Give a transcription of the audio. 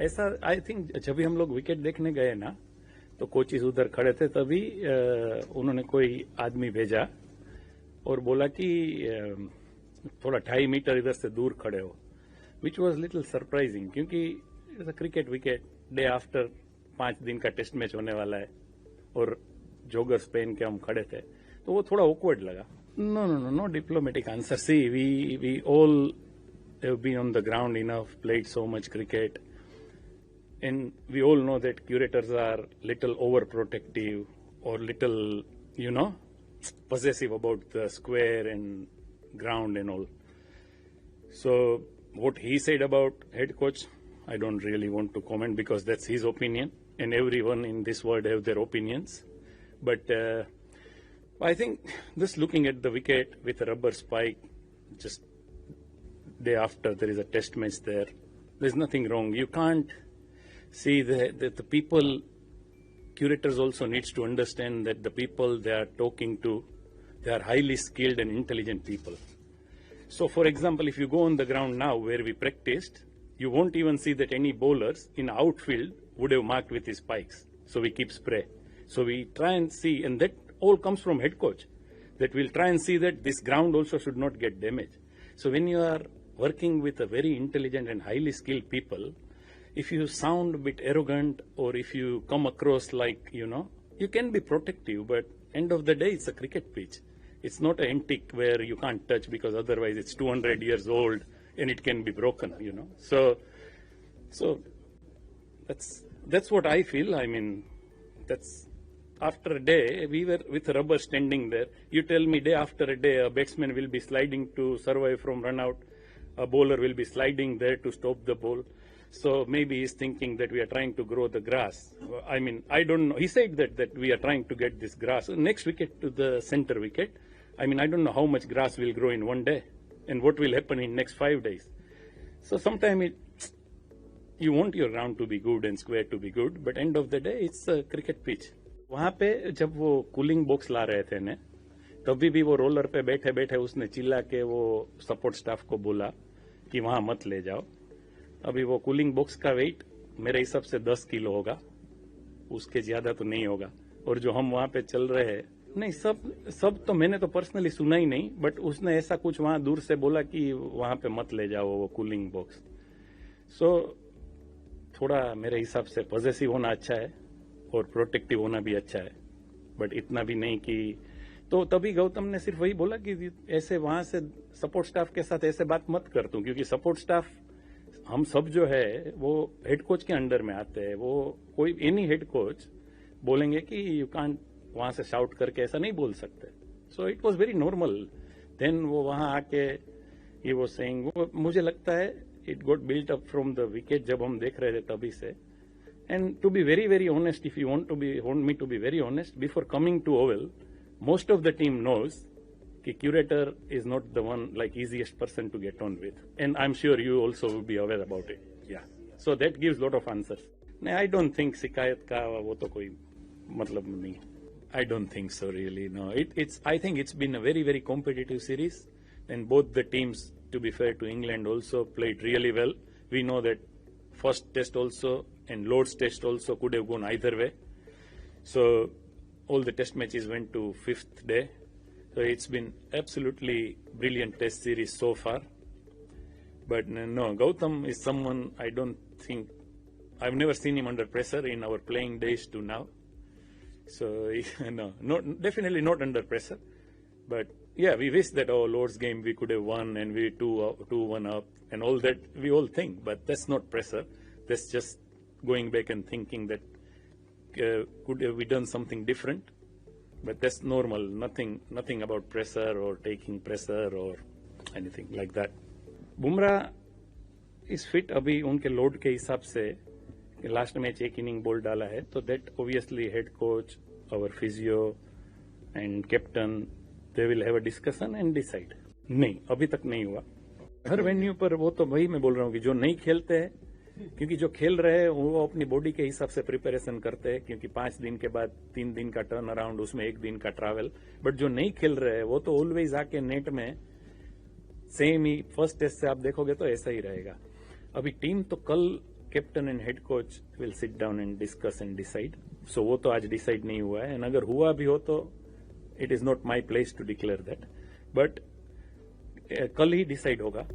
ऐसा I think जब भी हम लोग विकेट देखने गए ना तो कोचिज उधर खड़े थे, तभी उन्होंने कोई आदमी भेजा और बोला कि थोड़ा 2.5 मीटर इधर से दूर खड़े हो, विच वॉज लिटिल सरप्राइजिंग, क्योंकि क्रिकेट विकेट डे आफ्टर 5 दिन का टेस्ट मैच होने वाला है और जोगर्स पहन के हम खड़े थे, तो वो थोड़ा ऑकवर्ड लगा. No diplomatic answer. See we all have been on the ground enough, played so much cricket, and we all know that curators are little overprotective or little, possessive about the square and ground and all. So what he said about head coach, I don't really want to comment because that's his opinion and everyone in this world have their opinions. But I think just looking at the wicket with a rubber spike, just day after there is a test match there, there's nothing wrong. You can't see the people, curators also needs to understand that the people they are talking to, they are highly skilled and intelligent people. So for example, if you go on the ground now where we practiced, you won't even see that any bowlers in outfield would have marked with his spikes. So we keep spray. So we try and see, and that all comes from head coach, that we'll try and see that this ground also should not get damaged. So when you are working with a very intelligent and highly skilled people, if you sound a bit arrogant or if you come across like, you can be protective, but end of the day, it's a cricket pitch. It's not an antique where you can't touch because otherwise it's 200 years old and it can be broken, So that's what I feel. I mean, that's after a day, we were with rubber standing there. You tell me day after a day, a batsman will be sliding to survive from run out. A bowler will be sliding there to stop the ball. So maybe he's thinking that we are trying to grow the grass. I mean, I don't know. He said that we are trying to get this grass. Next wicket to the center wicket. I mean, I don't know how much grass will grow in one day and what will happen in next 5 days. So sometimes you want your ground to be good and square to be good, but end of the day, it's a cricket pitch. वहाँ पे जब वो cooling box ला रहे थे ने, तभी भी वो रोलर पे बैठे बैठे उसने चिल्ला के वो सपोर्ट स्टाफ को बोला कि वहाँ मत ले जाओ. अभी वो कूलिंग बॉक्स का वेट मेरे हिसाब से 10 किलो होगा, उसके ज्यादा तो नहीं होगा. और जो हम वहाँ पे चल रहे हैं, नहीं सब तो मैंने तो पर्सनली सुना ही नहीं, बट उसने ऐसा कुछ वहाँ दूर से बोला कि वहाँ पे मत ले जाओ वो कूलिंग बॉक्स. सो थोड़ा मेरे हिसाब से पॉजिटिव होना अच्छा है और प्रोटेक्टिव होना भी अच्छा है, बट इतना भी नहीं कि. तो तभी गौतम ने सिर्फ वही बोला कि ऐसे वहां से सपोर्ट स्टाफ के साथ ऐसे बात मत कर तू, क्योंकि सपोर्ट स्टाफ हम सब जो है वो हेड कोच के अंडर में आते हैं. वो कोई एनी हेड कोच बोलेंगे कि यू कांट वहां से शाउट करके ऐसा नहीं बोल सकते. So it was very normal. Then वो वहां आके ये वो सेइंग, वो मुझे लगता है it got built up from the wicket जब हम देख रहे थे तभी से. And to be very very honest, if you want me to be very honest, before coming to Oval, most of the team knows that curator is not the one like easiest person to get on with, and I'm sure you also will be aware about it. Yeah, so that gives lot of answers. No, I don't think शिकायत का वो तो कोई मतलब नहीं. I don't think so really. No, I think it's been a very very competitive series, and both the teams, to be fair to England, also played really well. We know that first test also and Lord's test also could have gone either way. So all the test matches went to 5th day. So it's been absolutely brilliant test series so far. But no, Gautam is someone I don't think, I've never seen him under pressure in our playing days to now. So no, definitely not under pressure. But yeah, we wish that our Lord's game we could have won and we 2-1 up and all that we all think. But that's not pressure. That's just going back and thinking that could have we done something different, but that's normal. Nothing about pressure or taking pressure or anything like that. Bumrah is fit अभी उनके load के हिसाब से. Last match एक inning ball डाला है, तो that obviously head coach, our physio and captain, they will have a discussion and decide. नहीं, अभी तक नहीं हुआ. हर वेन्यू पर वो तो वही मैं बोल रहा हूँ कि जो नहीं खेलते हैं, क्योंकि जो खेल रहे हैं वो अपनी बॉडी के हिसाब से प्रिपरेशन करते हैं, क्योंकि 5 दिन के बाद 3 दिन का टर्न अराउंड, उसमें 1 दिन का ट्रैवल. बट जो नहीं खेल रहे हैं वो तो ऑलवेज आके नेट में सेम ही फर्स्ट टेस्ट से आप देखोगे तो ऐसा ही रहेगा. अभी टीम तो कल captain and head coach will sit down and discuss and decide. So वो तो आज डिसाइड नहीं हुआ है, एंड अगर हुआ भी हो तो it is not my place to declare that, but कल ही डिसाइड होगा.